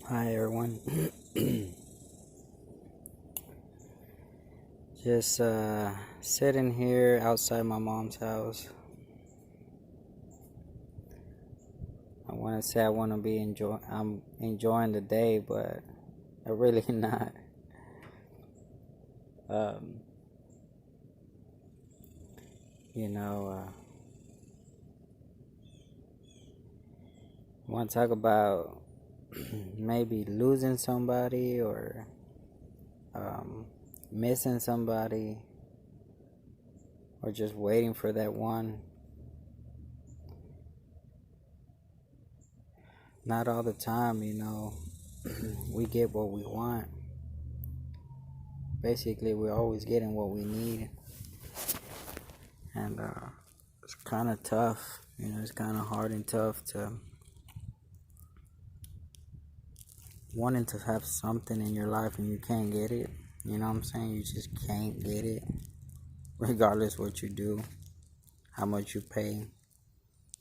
Hi everyone. Just sitting here outside my mom's house. I want to say I'm enjoying the day, but I'm really not. Um, you know, want to talk about maybe losing somebody or um, missing somebody or just waiting for that one. Not all the time, we get what we want. Basically, we're always getting what we need, and it's kind of tough. It's kind of hard and tough to wanting to have something in your life and you can't get it. You know what I'm saying? You just can't get it, regardless what you do, how much you pay,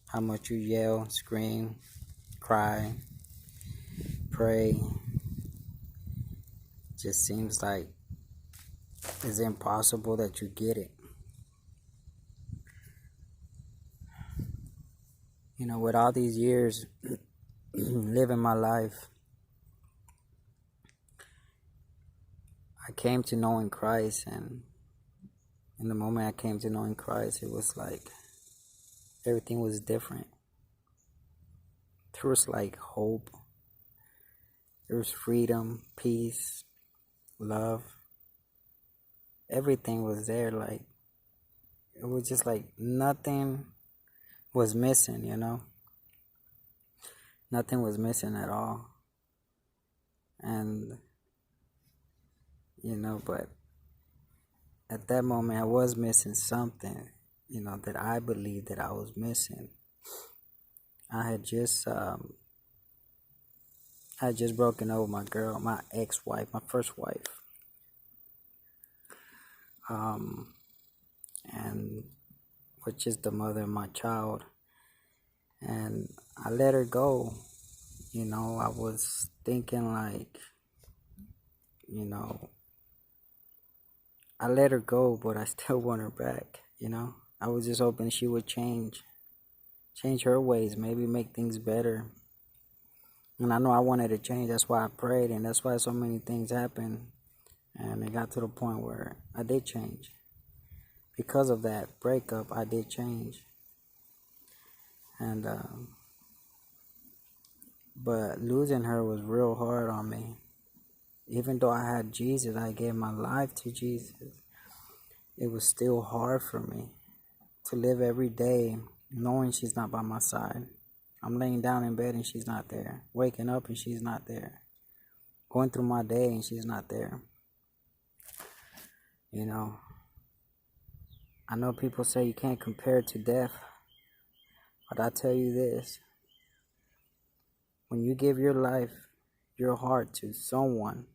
how much you yell, scream, cry, pray. Just seems like it's impossible that you get it. With all these years living my life, I came to knowing Christ, and in the moment I came to knowing Christ, it was like everything was different. There was like hope, there was freedom, peace, love. Everything was there. Like, it was just like nothing was missing. Nothing was missing at all. And, but at that moment I was missing something, that I believed that I was missing. I had just broken up with my girl, my ex-wife, my first wife. And which is the mother of my child. And I let her go. I was thinking like, I let her go, but I still want her back. I was just hoping she would change her ways, maybe make things better. And I know I wanted to change. That's why I prayed, and that's why so many things happened. And it got to the point where I did change. Because of that breakup, I did change. And but losing her was real hard on me. Even though I had Jesus, I gave my life to Jesus. It was still hard for me to live every day knowing she's not by my side. I'm laying down in bed and she's not there. Waking up and she's not there. Going through my day and she's not there. I know people say you can't compare it to death, but I tell you this. When you give your life, your heart to someone,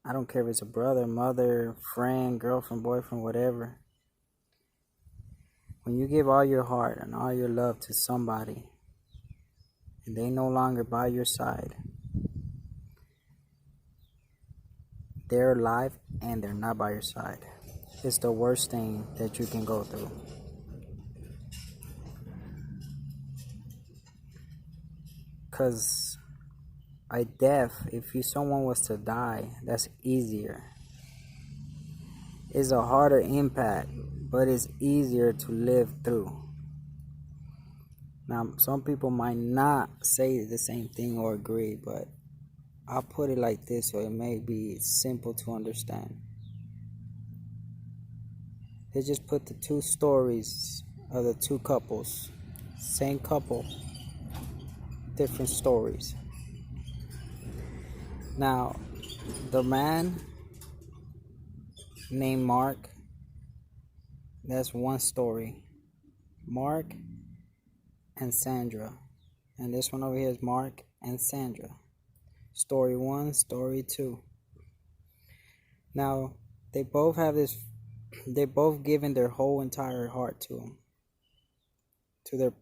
I don't care if it's a brother, mother, friend, girlfriend, boyfriend, whatever. When you give all your heart and all your love to somebody, and they no longer by your side, they're alive and they're not by your side. It's the worst thing that you can go through. Because by death, if someone was to die, that's easier. It's a harder impact, but it's easier to live through. Now, some people might not say the same thing or agree, but I'll put it like this so it may be simple to understand. They just put the two stories of the two couples. Same couple, different stories. Now, the man named Mark, that's one story. Mark and Sandra. And this one over here is Mark and Sandra. Story 1, story 2. Now, they both given their whole entire heart to him. To their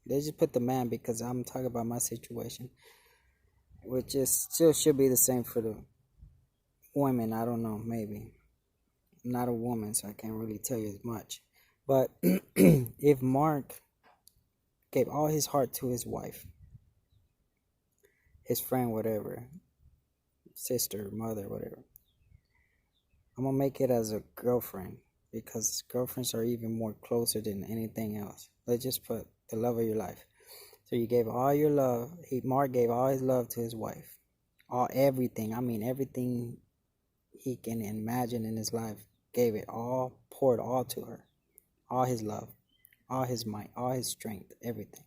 They just put the man because I'm talking about my situation, which is still should be the same for the women. I don't know, maybe. I'm not a woman, so I can't really tell you as much. But if Mark gave all his heart to his wife, his friend, whatever, sister, mother, whatever, I'm gonna make it as a girlfriend because girlfriends are even more closer than anything else. Let's just put the love of your life. So you gave all your love. Mark gave all his love to his wife, everything. I mean everything he can imagine in his life. Gave it all, poured all to her, all his love, all his might, all his strength, everything.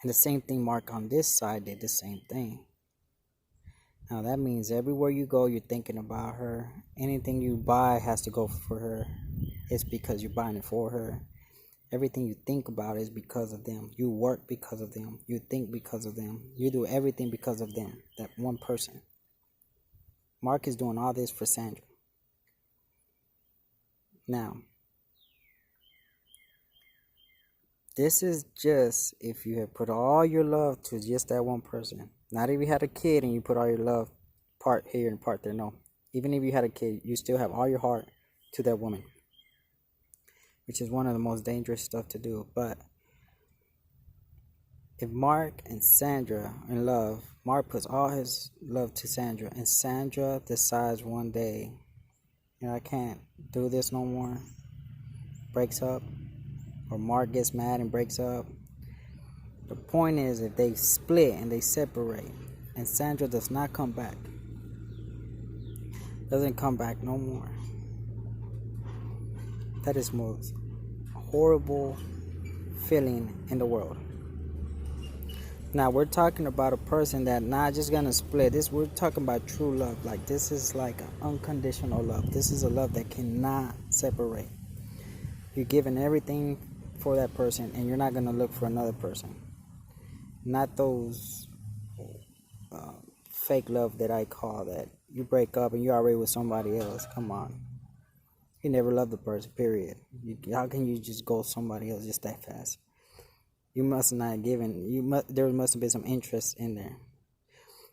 And the same thing, Mark on this side did the same thing. Now that means everywhere you go, you're thinking about her. Anything you buy has to go for her. It's because you're buying it for her. Everything you think about is because of them. You work because of them. You think because of them. You do everything because of them. That one person. Mark is doing all this for Sandra. Now, this is just if you have put all your love to just that one person. Not if you had a kid and you put all your love part here and part there. No. Even if you had a kid, you still have all your heart to that woman. Which is one of the most dangerous stuff to do. But if Mark and Sandra are in love, Mark puts all his love to Sandra, and Sandra decides one day, I can't do this no more, breaks up, or Mark gets mad and breaks up. The point is, if they split and they separate, and Sandra does not come back, doesn't come back no more, that is the most horrible feeling in the world. Now we're talking about a person that not just gonna split. We're talking about true love. Like this is like an unconditional love. This is a love that cannot separate. You're giving everything for that person, and you're not gonna look for another person. Not those fake love that I call that you break up and you're already with somebody else. Come on, you never loved the person. Period. How can you just go somebody else just that fast? You must not given. There must have been some interest in there.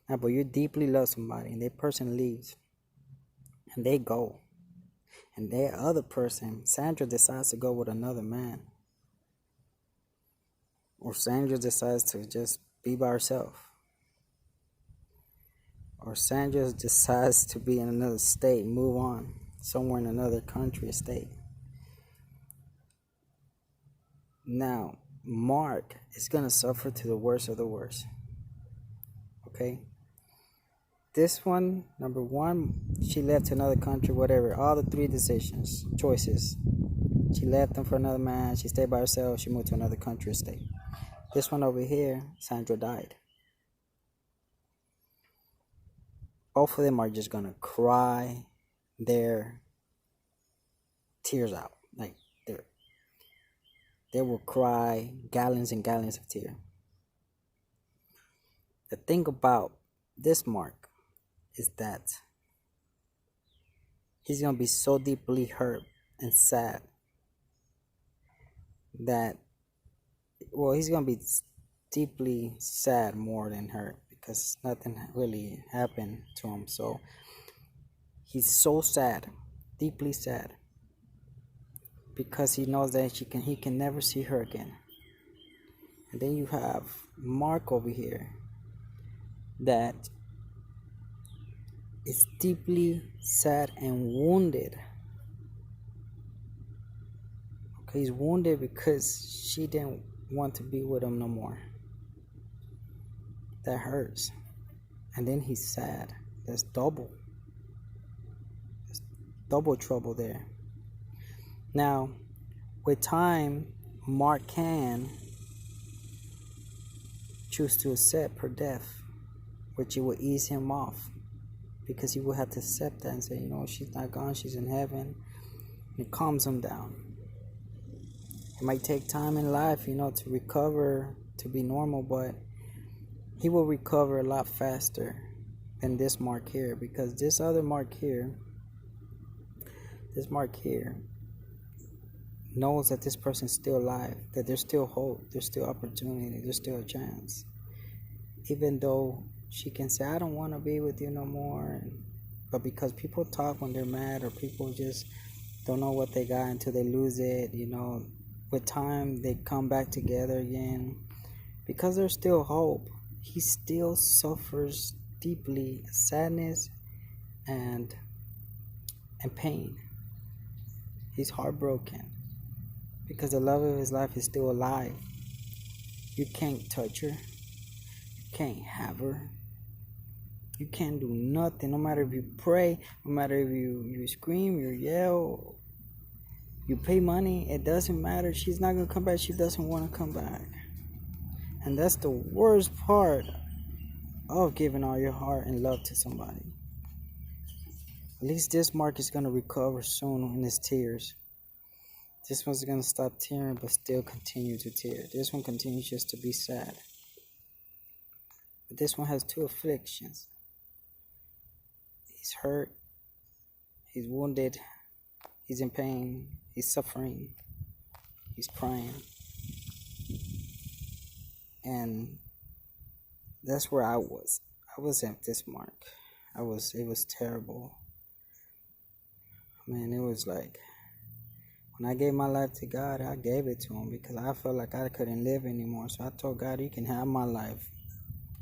Now, but you deeply love somebody, and that person leaves, and they go, and that other person, Sandra, decides to go with another man, or Sandra decides to just be by herself, or Sandra decides to be in another state, move on somewhere in another country or state. Now, Mark is going to suffer to the worst of the worst. Okay? This one, number one, she left to another country, whatever. All the three choices. She left them for another man. She stayed by herself. She moved to another country or state. This one over here, Sandra died. Both of them are just going to cry their tears out. Like, they will cry gallons and gallons of tears. The thing about this Mark is that he's going to be so deeply hurt and sad that, he's going to be deeply sad more than hurt because nothing really happened to him. So he's so sad, deeply sad, because he knows that he can never see her again. And then you have Mark over here that is deeply sad and wounded. Okay, he's wounded because she didn't want to be with him no more. That hurts. And then he's sad. There's double trouble there. Now, with time, Mark can choose to accept her death, which it will ease him off, because he will have to accept that and say, she's not gone, she's in heaven. It calms him down. It might take time in life, to recover, to be normal, but he will recover a lot faster than this Mark here, because this other Mark here, knows that this person's still alive, that there's still hope, there's still opportunity, there's still a chance. Even though she can say, I don't want to be with you no more. But because people talk when they're mad, or people just don't know what they got until they lose it, with time they come back together again. Because there's still hope, he still suffers deeply sadness and pain. He's heartbroken because the love of his life is still alive. You can't touch her. You can't have her. You can't do nothing. No matter if you pray, no matter if you scream, you yell, you pay money, it doesn't matter. She's not going to come back. She doesn't want to come back. And that's the worst part of giving all your heart and love to somebody. At least this Mark is going to recover soon in his tears. This one's going to stop tearing but still continue to tear. This one continues just to be sad. But this one has two afflictions. He's hurt. He's wounded. He's in pain. He's suffering. He's crying. And that's where I was. I was at this mark. It was terrible. Man, it was like, when I gave my life to God, I gave it to him because I felt like I couldn't live anymore. So I told God, you can have my life.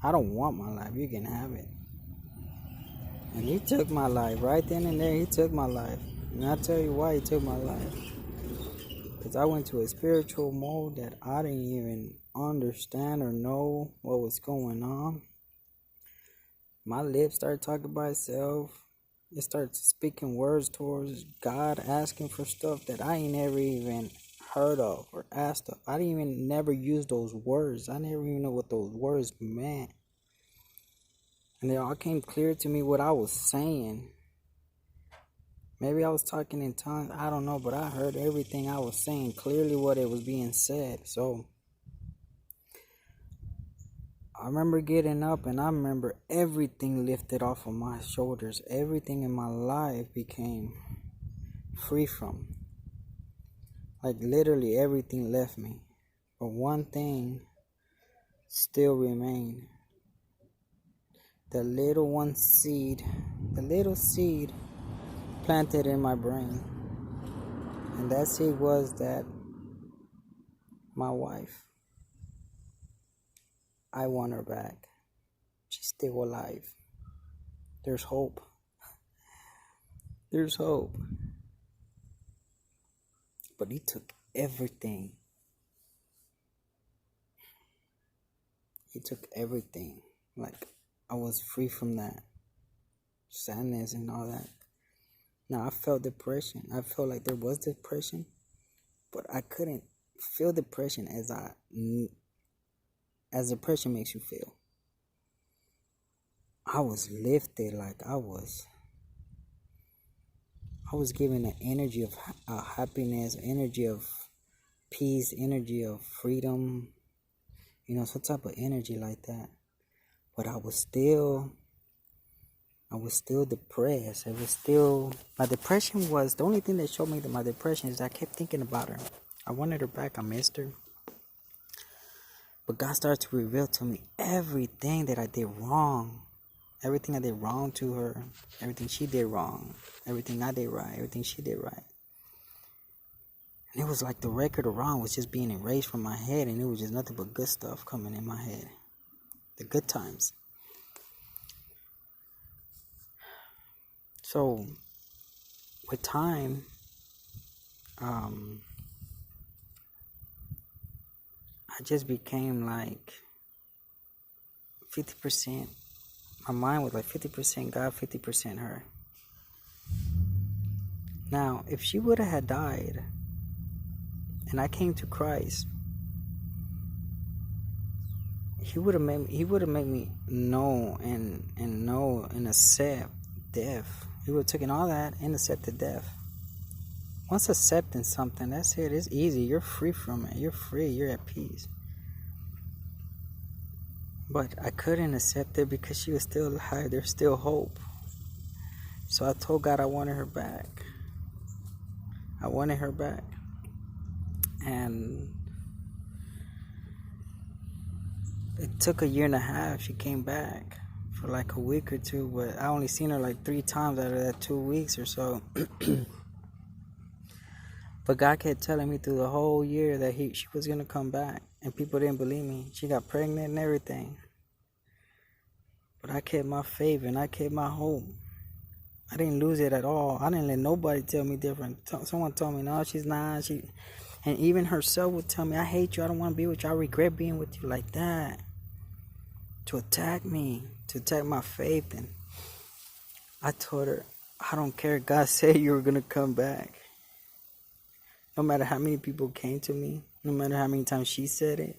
I don't want my life. You can have it. And he took my life. Right then and there, he took my life. And I'll tell you why he took my life. Because I went to a spiritual mode that I didn't even understand or know what was going on. My lips started talking by itself. It started speaking words towards God, asking for stuff that I ain't never even heard of or asked of. I didn't even never use those words. I never even know what those words meant. And it all came clear to me what I was saying. Maybe I was talking in tongues, I don't know, but I heard everything I was saying, clearly what it was being said. So I remember getting up and I remember everything lifted off of my shoulders. Everything in my life became free from. Like literally everything left me. But one thing still remained. The little seed planted in my brain. And that seed was that my wife, I want her back. She's still alive. There's hope. There's hope. But he took everything. He took everything. Like, I was free from that sadness and all that. Now, I felt depression. I felt like there was depression, but I couldn't feel depression as depression makes you feel. I was lifted, like I was given an energy of happiness, energy of peace, energy of freedom, some type of energy like that. But I was still depressed. My depression was, the only thing that showed me that my depression is I kept thinking about her. I wanted her back. I missed her. But God started to reveal to me everything that I did wrong. Everything I did wrong to her. Everything she did wrong. Everything I did right. Everything she did right. And it was like the record of wrong was just being erased from my head. And it was just nothing but good stuff coming in my head. The good times. So, with time, I just became like 50%. My mind was like 50% God, 50% her. Now, if she would have had died, and I came to Christ, He would have made me know and accept death. He would have taken all that and accepted death. Once accepting something, that's it. It's easy. You're free from it. You're free. You're at peace. But I couldn't accept it because she was still alive. There's still hope. So I told God I wanted her back. I wanted her back. And it took a year and a half. She came back for like a week or two, but I only seen her like 3 times out of that 2 weeks or so. But God kept telling me through the whole year that she was gonna come back, and people didn't believe me. She got pregnant and everything, but I kept my faith and I kept my hope. I didn't lose it at all. I didn't let nobody tell me different. Someone told me, no, she's not. And even herself would tell me, I hate you. I don't want to be with you. I regret being with you, like that. To attack me, to attack my faith. And I told her, I don't care. God said you were going to come back. No matter how many people came to me, no matter how many times she said it,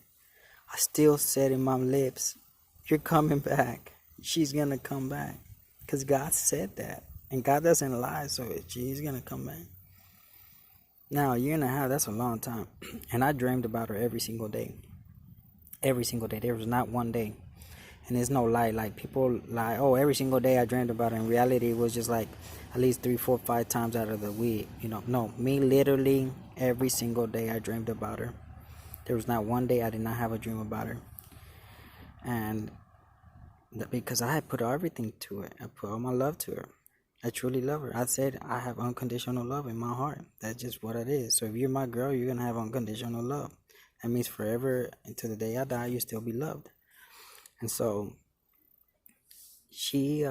I still said in my lips, you're coming back. She's going to come back. Because God said that. And God doesn't lie, so she's going to come back. Now, a year and a half, that's a long time. And I dreamed about her every single day. Every single day. There was not one day. And there's no lie. Like, people lie, oh, every single day I dreamed about her. In reality, it was just like at least 3, 4, 5 times out of the week. No, me literally every single day I dreamed about her. There was not one day I did not have a dream about her. And because I had put everything to it. I put all my love to her. I truly love her. I said I have unconditional love in my heart. That's just what it is. So if you're my girl, you're going to have unconditional love. That means forever, until the day I die, you still be loved. And so she,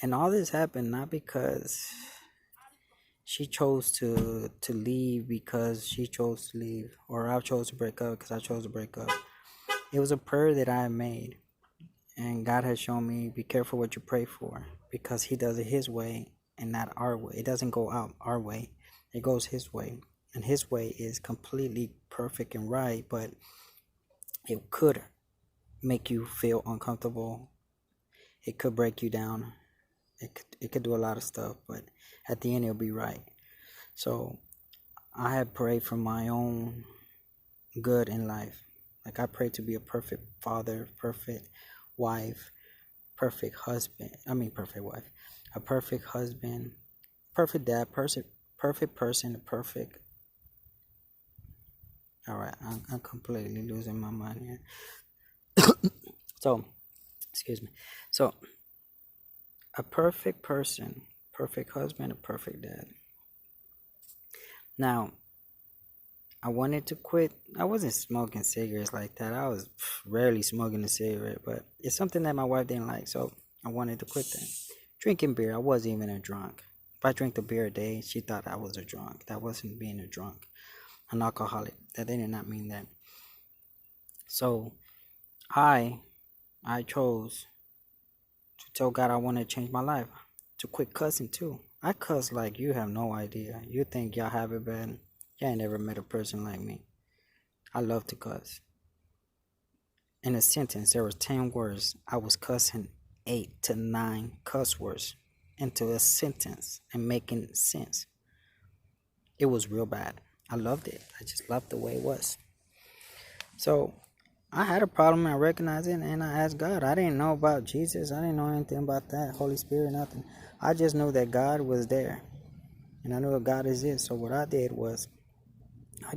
and all this happened not because she chose to leave because she chose to leave, or I chose to break up because I chose to break up. It was a prayer that I made. And God has shown me, be careful what you pray for, because He does it His way and not our way. It doesn't go out our way. It goes His way. And His way is completely perfect and right, but it could make you feel uncomfortable. It could break you down. It could do a lot of stuff, but at the end it'll be right. So I had prayed for my own good in life. Like, I prayed to be a perfect father, perfect wife, perfect husband. Perfect wife, a perfect husband, perfect dad, perfect person, perfect. All right, I'm completely losing my mind here. So, excuse me. So, a perfect person, perfect husband, a perfect dad. Now, I wanted to quit. I wasn't smoking cigarettes like that. I was rarely smoking a cigarette, but it's something that my wife didn't like, so I wanted to quit that. Drinking beer, I wasn't even a drunk. If I drank the beer a day, she thought I was a drunk. That wasn't being a drunk. An alcoholic. That did not mean that. So I chose to tell God I want to change my life. To quit cussing too. I cuss like you have no idea. You think y'all have it bad. Y'all ain't never met a person like me. I love to cuss. In a sentence, there was 10 words. I was cussing 8 to 9 cuss words into a sentence and making sense. It was real bad. I loved it. I just loved the way it was. So I had a problem. I recognized it, and I asked God. I didn't know about Jesus. I didn't know anything about that, Holy Spirit, nothing. I just knew that God was there, and I knew what God is. So what I did was I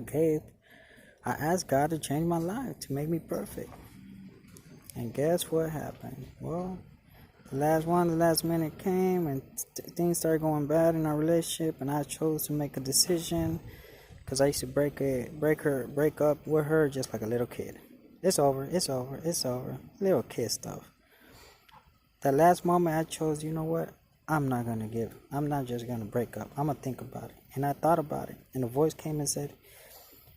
asked God to change my life, to make me perfect. And guess what happened? Well, the last minute came, and things started going bad in our relationship, and I chose to make a decision, because I used to break up with her just like a little kid. It's over. Little kid stuff. That last moment I chose, you know what? I'm not just going to break up. I'm going to think about it. And I thought about it. And a voice came and said,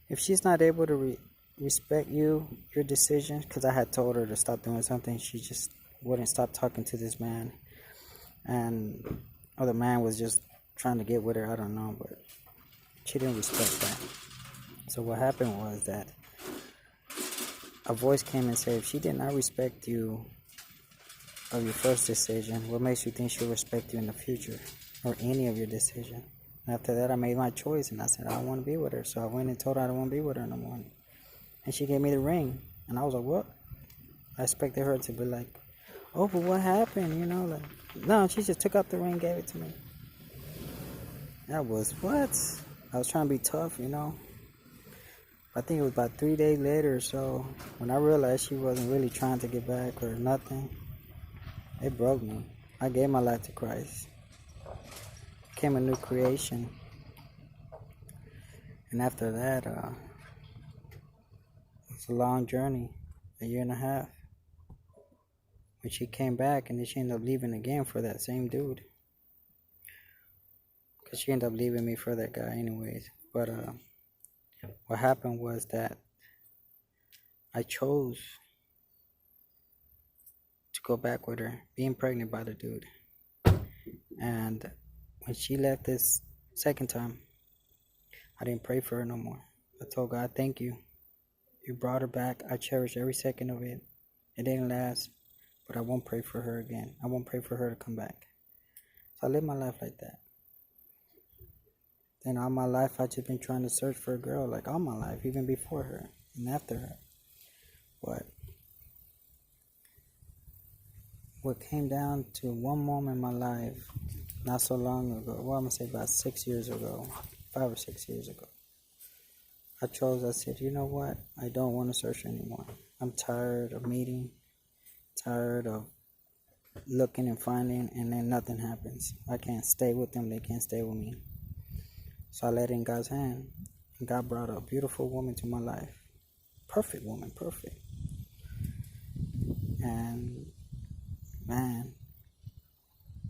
if she's not able to respect your decisions, because I had told her to stop doing something, she just wouldn't stop talking to this man. And the man was just trying to get with her. I don't know, but she didn't respect that. So what happened was that a voice came and said, if she did not respect you of your first decision, what makes you think she'll respect you in the future, or any of your decisions? After that, I made my choice, and I said I don't want to be with her. So I went and told her I don't want to be with her no more. And she gave me the ring, and I was like, what? I expected her to be like, oh, but what happened? No, she just took out the ring, gave it to me. That was what? I was trying to be tough, I think it was about 3 days later or so, when I realized she wasn't really trying to get back or nothing, it broke me. I gave my life to Christ. Became a new creation. And after that, it's a long journey, a year and a half. When she came back, and then she ended up leaving again for that same dude. Because she ended up leaving me for that guy anyways. But what happened was that I chose to go back with her, being pregnant by the dude. And when she left this second time, I didn't pray for her no more. I told God, thank you. You brought her back. I cherish every second of it. It didn't last, but I won't pray for her again. I won't pray for her to come back. So I live my life like that. Then all my life, I've just been trying to search for a girl, like all my life, even before her and after her. But what came down to one moment in my life, not so long ago, well, I'm going to say about 6 years ago, 5 or 6 years ago, I said, you know what? I don't want to search anymore. I'm tired of meeting, tired of looking and finding, and then nothing happens. I can't stay with them, they can't stay with me. So I let it in God's hand. And God brought a beautiful woman to my life. Perfect woman, perfect. And man,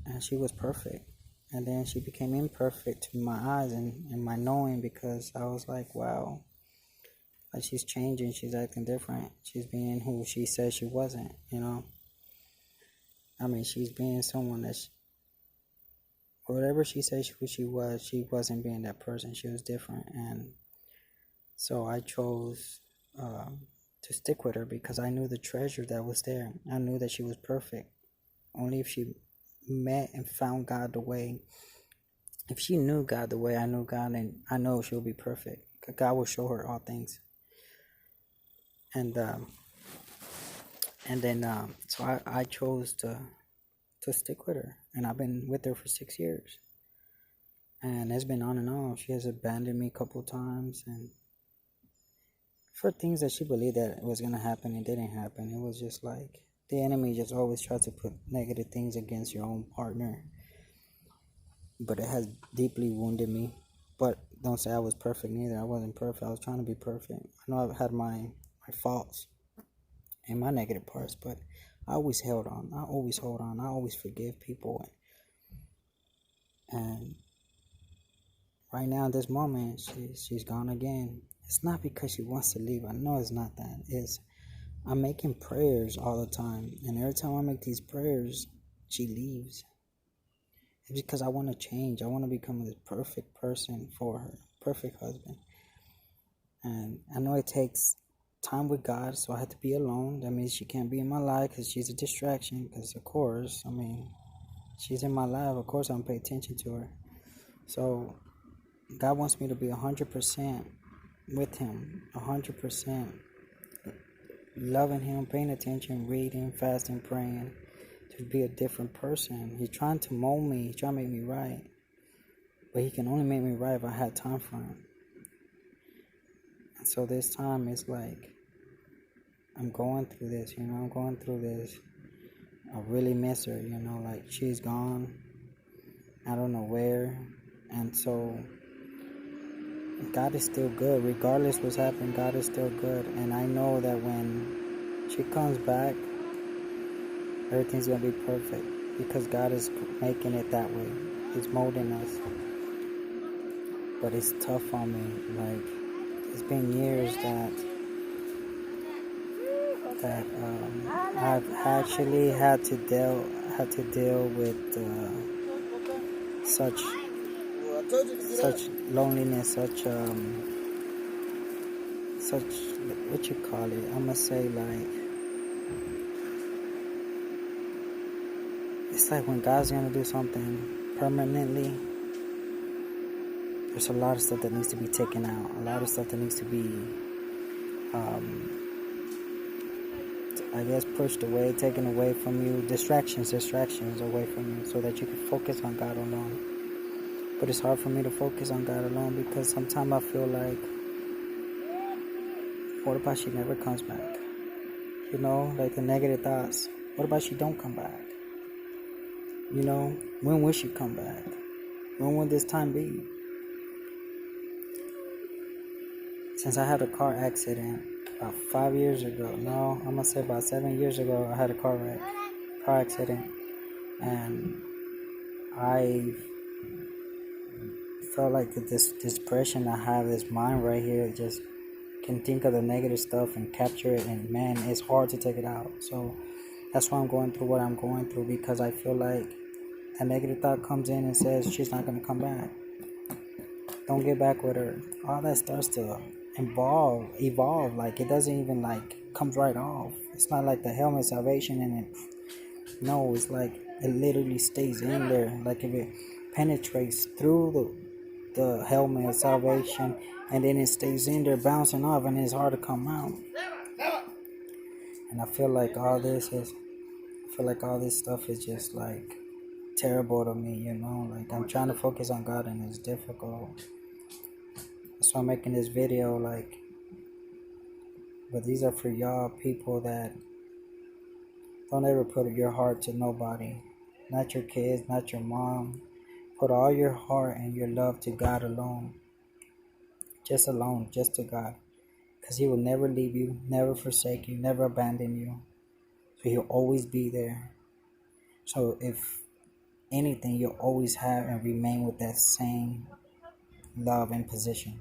and she was perfect. And then she became imperfect to my eyes and my knowing, because I was like, wow, like she's changing, she's acting different. She's being who she said she wasn't, you know. I mean, she's being someone that, whatever she said who she wasn't being that person. She was different. And so I chose to stick with her because I knew the treasure that was there. I knew that she was perfect. Only if she met and found God the way, if she knew God the way I knew God, and I know she'll be perfect. God will show her all things. And then so I chose to stick with her, and I've been with her for 6 years. And it's been on and off. She has abandoned me a couple of times, and for things that she believed that was gonna happen, it didn't happen. It was just like the enemy just always tries to put negative things against your own partner. But it has deeply wounded me. But don't say I was perfect neither. I wasn't perfect. I was trying to be perfect. I know I've had my faults and my negative parts, but I always held on. I always hold on. I always forgive people. And right now, at this moment, she's gone again. It's not because she wants to leave. I know it's not that. I'm making prayers all the time. And every time I make these prayers, she leaves. It's because I want to change. I want to become the perfect person for her. Perfect husband. And I know it takes time with God, so I have to be alone. That means she can't be in my life because she's a distraction. Because, of course, I mean, she's in my life. Of course, I'm going to pay attention to her. So God wants me to be 100% with Him, 100% loving Him, paying attention, reading, fasting, praying, to be a different person. He's trying to mold me. He's trying to make me right. But He can only make me right if I had time for Him. And so this time it's like I'm going through this, I'm going through this. I really miss her, like she's gone. I don't know where. And so God is still good. Regardless what's happening, God is still good. And I know that when she comes back, everything's going to be perfect. Because God is making it that way. He's molding us. But it's tough on me. Like, it's been years that I've actually had to deal with such loneliness, such what you call it? I'm gonna say, like, it's like when God's gonna do something permanently, there's a lot of stuff that needs to be taken out, a lot of stuff that needs to be I guess pushed away, taken away from you, distractions away from you, so that you can focus on God alone. But it's hard for me to focus on God alone because sometimes I feel like What about she never comes back? You know, like the negative thoughts. What about she don't come back? You know, when will she come back? When will this time be? Since I had a car accident about 5 years ago, no, I'm gonna say about 7 years ago, I had a car accident, and I felt like this depression I have, this mind right here, just can think of the negative stuff and capture it, and man, it's hard to take it out. So that's why I'm going through what I'm going through, because I feel like a negative thought comes in and says she's not gonna come back. Don't get back with her. All that starts to evolve. Like it doesn't even like comes right off. It's not like the helmet salvation and it. No, it's like it literally stays in there. Like if it penetrates through the helmet of salvation, and then it stays in there bouncing off, and it's hard to come out. And I feel like all this stuff is just like terrible to me, you know. Like I'm trying to focus on God and it's difficult. So I'm making this video, like, but these are for y'all people that don't ever put your heart to nobody, not your kids, not your mom. Put all your heart and your love to God alone, just to God, because He will never leave you, never forsake you, never abandon you. So He'll always be there. So if anything, you'll always have and remain with that same love and position.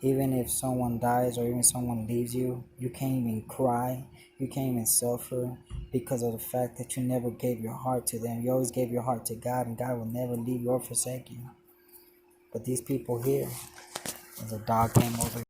Even if someone dies or even someone leaves you, you can't even cry, you can't even suffer, because of the fact that you never gave your heart to them. You always gave your heart to God, and God will never leave you or forsake you. But these people here, as a dog came over